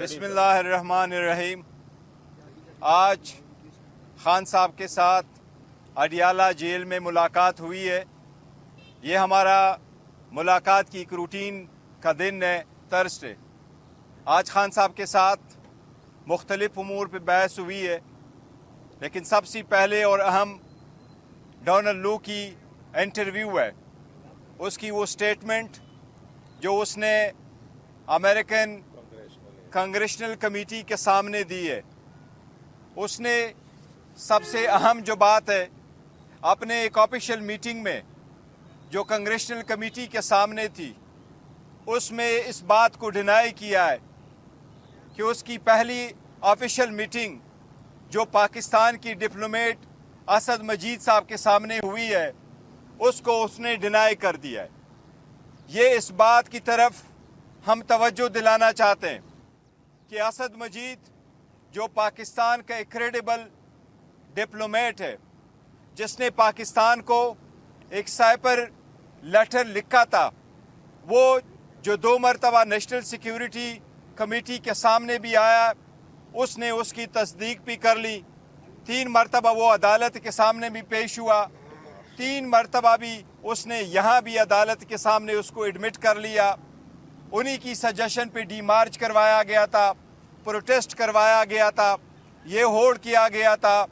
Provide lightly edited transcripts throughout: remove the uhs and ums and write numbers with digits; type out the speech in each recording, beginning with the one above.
बिस्मिल्लाह अर्रहमान अर्रहीम। आज खान साहब के साथ अडियाला जेल में मुलाकात हुई है। ये हमारा मुलाकात की एक रूटीन का दिन है, थर्सडे। आज खान साहब के साथ मुख्तलिफ उमूर पर बहस हुई है, लेकिन सबसे पहले और अहम डोनाल्ड लू की इंटरव्यू है। उसकी वो स्टेटमेंट जो उसने अमेरिकन कांग्रेशनल कमेटी के सामने दी है, उसने सबसे अहम जो बात है अपने एक ऑफिशियल मीटिंग में जो कांग्रेशनल कमेटी के सामने थी, उसमें इस बात को डिनाई किया है कि उसकी पहली ऑफिशियल मीटिंग जो पाकिस्तान की डिप्लोमेट असद मजीद साहब के सामने हुई है, उसको उसने डिनाई कर दिया है। ये इस बात की तरफ हम तवज्जो दिलाना चाहते हैं कि असद मजीद जो पाकिस्तान का एक क्रेडिबल डिप्लोमेट है, जिसने पाकिस्तान को एक साइपर लेटर लिखा था, वो जो 2 मरतबा नेशनल सिक्योरिटी कमेटी के सामने भी आया, उसने उसकी तस्दीक भी कर ली। 3 मरतबा वो अदालत के सामने भी पेश हुआ। 3 मरतबा भी उसने यहाँ भी अदालत के सामने उसको एडमिट कर लिया। उन्हीं की सजेशन पे डीमार्च करवाया गया था, प्रोटेस्ट करवाया गया था, ये होड़ किया गया था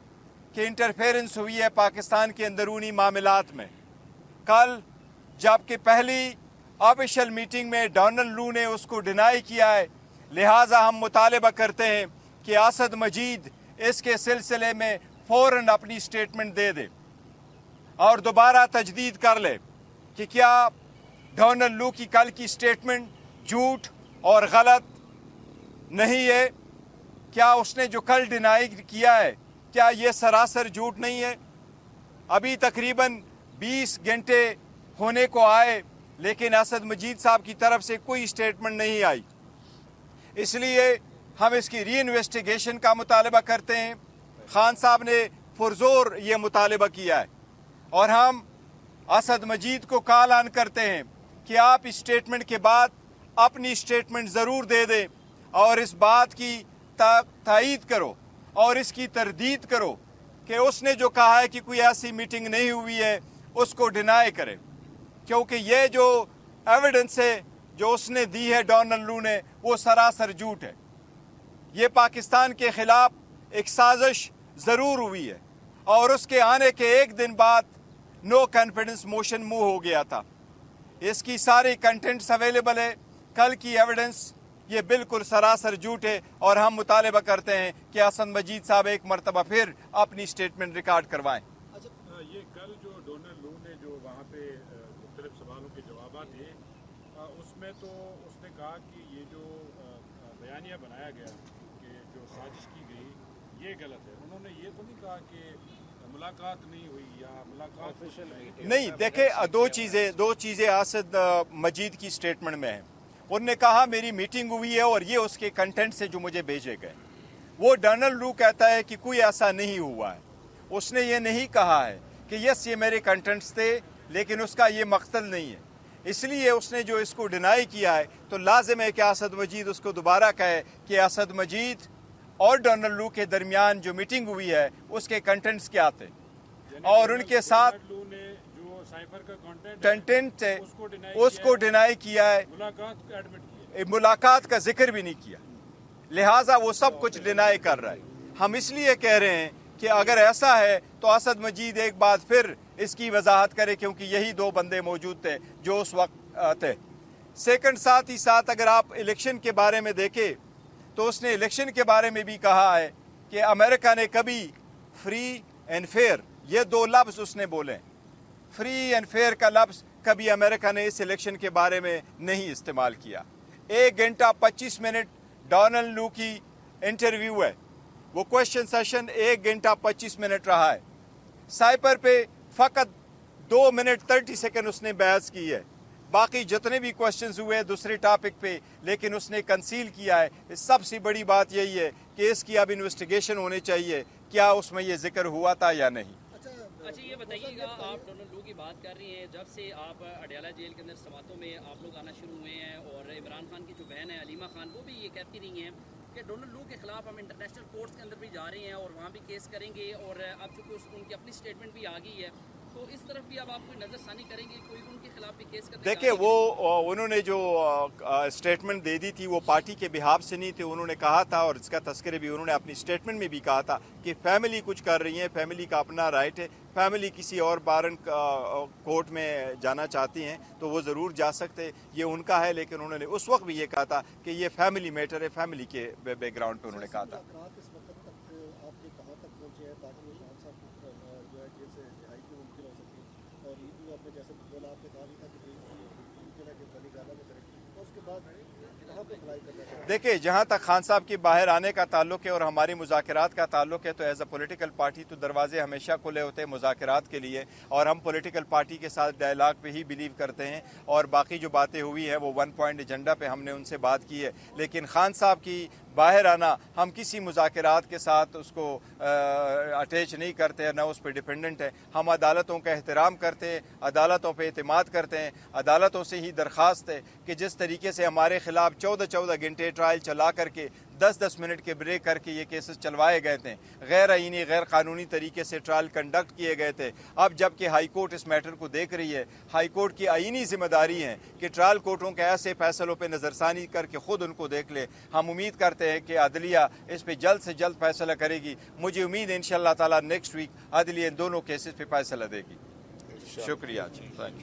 कि इंटरफेरेंस हुई है पाकिस्तान के अंदरूनी मामलात में। कल जबकि पहली ऑफिशियल मीटिंग में डोनाल्ड लू ने उसको डिनाई किया है, लिहाजा हम मुतालबा करते हैं कि असद मजीद इसके सिलसिले में फ़ौरन अपनी स्टेटमेंट दे दे और दोबारा तजदीद कर ले कि क्या डोनाल्ड लू की कल की स्टेटमेंट झूठ और गलत नहीं है। क्या उसने जो कल डिनाई किया है, क्या ये सरासर झूठ नहीं है। अभी तकरीबन 20 घंटे होने को आए, लेकिन असद मजीद साहब की तरफ से कोई स्टेटमेंट नहीं आई। इसलिए हम इसकी री इन्वेस्टिगेशन का मुतालबा करते हैं। खान साहब ने पुरजोर ये मुतालबा किया है और हम असद मजीद को कॉल ऑन करते हैं कि आप इस स्टेटमेंट के बाद अपनी स्टेटमेंट ज़रूर दे दें और इस बात की तायीद करो और इसकी तरदीद करो कि उसने जो कहा है कि कोई ऐसी मीटिंग नहीं हुई है, उसको डिनाई करें, क्योंकि ये जो एविडेंस है जो उसने दी है डोनाल्ड लू ने, वो सरासर झूठ है। ये पाकिस्तान के ख़िलाफ़ एक साजिश ज़रूर हुई है और उसके आने के एक दिन बाद नो कॉन्फिडेंस मोशन मूव हो गया था। इसकी सारी कंटेंट्स अवेलेबल है। कल की एविडेंस ये बिल्कुल सरासर झूठ है और हम मुतालबा करते हैं कि असद मजीद साहब एक मरतबा फिर अपनी स्टेटमेंट रिकॉर्ड करवाएं। ये कल जो डोनाल्ड लू ने जो वहाँ पे मुख्तलिफ सवालों के जवाब दिए, उसमें तो उसने कहा कि ये जो बयानिया बनाया गया कि जो साजिश की गई ये गलत है। उन्होंने ये तो नहीं कहा कि मुलाकात नहीं हुई या मुलाकात नहीं। देखे, दो चीज़ें असद मजीद की स्टेटमेंट में हैं। उन्होंने कहा मेरी मीटिंग हुई है और ये उसके कंटेंट से जो मुझे भेजे गए। वो डोनाल्ड लू कहता है कि कोई ऐसा नहीं हुआ है। उसने ये नहीं कहा है कि यस ये मेरे कंटेंट्स थे, लेकिन उसका ये मकसद नहीं है। इसलिए उसने जो इसको डिनाई किया है, तो लाजिम है कि असद मजीद उसको दोबारा कहे कि असद मजीद और डोनाल्ड लू के दरमियान जो मीटिंग हुई है उसके कंटेंट्स क्या थे और उनके साथ कंटेंट है उसको डिनाई किया है, मुलाकात का जिक्र भी नहीं किया। लिहाजा वो सब कुछ डिनाई कर रहा है। हम इसलिए कह रहे हैं कि अगर ऐसा है तो असद मजीद एक बार फिर इसकी वजाहत करे, क्योंकि यही 2 बंदे मौजूद थे जो उस वक्त थे। सेकंड, साथ ही साथ अगर आप इलेक्शन के बारे में देखें तो उसने इलेक्शन के बारे में भी कहा है कि अमेरिका ने कभी फ्री एंड फेयर, ये 2 लफ्ज़ उसने बोले। फ्री एंड फेयर का लफ्ज़ कभी अमेरिका ने इस इलेक्शन के बारे में नहीं इस्तेमाल किया। 1 घंटा 25 मिनट डोनाल्ड लू की इंटरव्यू है। वो क्वेश्चन सेशन 1 घंटा 25 मिनट रहा है। साइपर पे फ़कत 2 मिनट 30 सेकंड उसने बहस की है। बाकी जितने भी क्वेश्चंस हुए दूसरे टॉपिक पे, लेकिन उसने कंसील किया है। सबसे बड़ी बात यही है कि इसकी अब इन्वेस्टिगेशन होनी चाहिए, क्या उसमें ये जिक्र हुआ था या नहीं। अच्छा ये बताइएगा, आप डोनाल्ड लू की बात कर रही हैं, जब से आप अडियाला जेल के अंदर समातों में आप लोग आना शुरू हुए हैं और इमरान खान की जो बहन है अलीमा खान, वो भी ये कहती रही हैं کہ ڈونلڈ لو کے خلاف ہم انٹرنیشنل کورٹس کے اندر بھی جا رہے ہیں اور وہاں بھی کیس کریں گے، اور اب چونکہ ان کی اپنی اسٹیٹمنٹ بھی آ گئی ہے، تو اس طرف بھی اب آپ کوئی نظر ثانی کریں گے، کوئی ان کے خلاف بھی کیس کرنے دیکھیں وہ انہوں نے جو اسٹیٹمنٹ دے دی تھی وہ پارٹی کے بہاف سے نہیں تھی. انہوں نے کہا تھا، اور اس کا تذکرہ بھی انہوں نے اپنی اسٹیٹمنٹ میں بھی کہا تھا کہ فیملی کچھ کر رہی ہے، فیملی کا اپنا رائٹ ہے، فیملی کسی اور بارن کورٹ میں جانا چاہتی ہیں تو وہ ضرور جا سکتے، یہ ان کا ہے. لیکن انہوں نے اس وقت بھی یہ کہا تھا کہ یہ فیملی میٹر ہے، فیملی کے بیک گراؤنڈ پہ انہوں نے کہا تھا. اس وقت تک آپ کے کہاں تک پہنچے ہیں تاکہ وہ شاہد صاحب کی جو ہے جیل سے رہائی بھی ممکن ہو سکتی، اور یہ بھی آپ نے جیسے بولا آپ نے کہا بھی تھا کہ جو ہے کہ بلی گانا میں کریں، تو اس کے بعد کہاں پہ اپلائی کرنا چاہیے؟ دیکھیں جہاں تک خان صاحب کے باہر آنے کا تعلق ہے اور ہماری مذاکرات کا تعلق ہے تو ایز اے پولیٹیکل پارٹی تو دروازے ہمیشہ کھلے ہوتے ہیں مذاکرات کے لیے، اور ہم پولیٹیکل پارٹی کے ساتھ ڈائلاگ پہ ہی بلیو کرتے ہیں، اور باقی جو باتیں ہوئی ہیں وہ 1 پوائنٹ ایجنڈا پہ ہم نے ان سے بات کی ہے. لیکن خان صاحب کی باہر آنا ہم کسی مذاکرات کے ساتھ اس کو اٹیچ نہیں کرتے ہیں، نہ اس پہ ڈیپینڈنٹ ہے. ہم عدالتوں کا احترام کرتے ہیں، عدالتوں پہ اعتماد کرتے ہیں. عدالتوں سے ہی درخواست ہے کہ جس طریقے سے ہمارے خلاف 14 گھنٹے ٹرائل چلا کر کے 10 منٹ کے بریک کر کے یہ کیسز چلوائے گئے تھے، غیر آئینی غیر قانونی طریقے سے ٹرائل کنڈکٹ کیے گئے تھے. اب جب کہ ہائی کورٹ اس میٹر کو دیکھ رہی ہے، ہائی کورٹ کی آئینی ذمہ داری ہے کہ ٹرائل کورٹوں کے ایسے فیصلوں پہ نظر ثانی کر کے خود ان کو دیکھ لے. ہم امید کرتے ہیں کہ عدلیہ اس پہ جلد سے جلد فیصلہ کرے گی. مجھے امید ہے انشاءاللہ تعالی نیکسٹ ویک عدلیہ ان دونوں کیسز پہ فیصلہ دے گی. شکریہ جی، تھینک یو.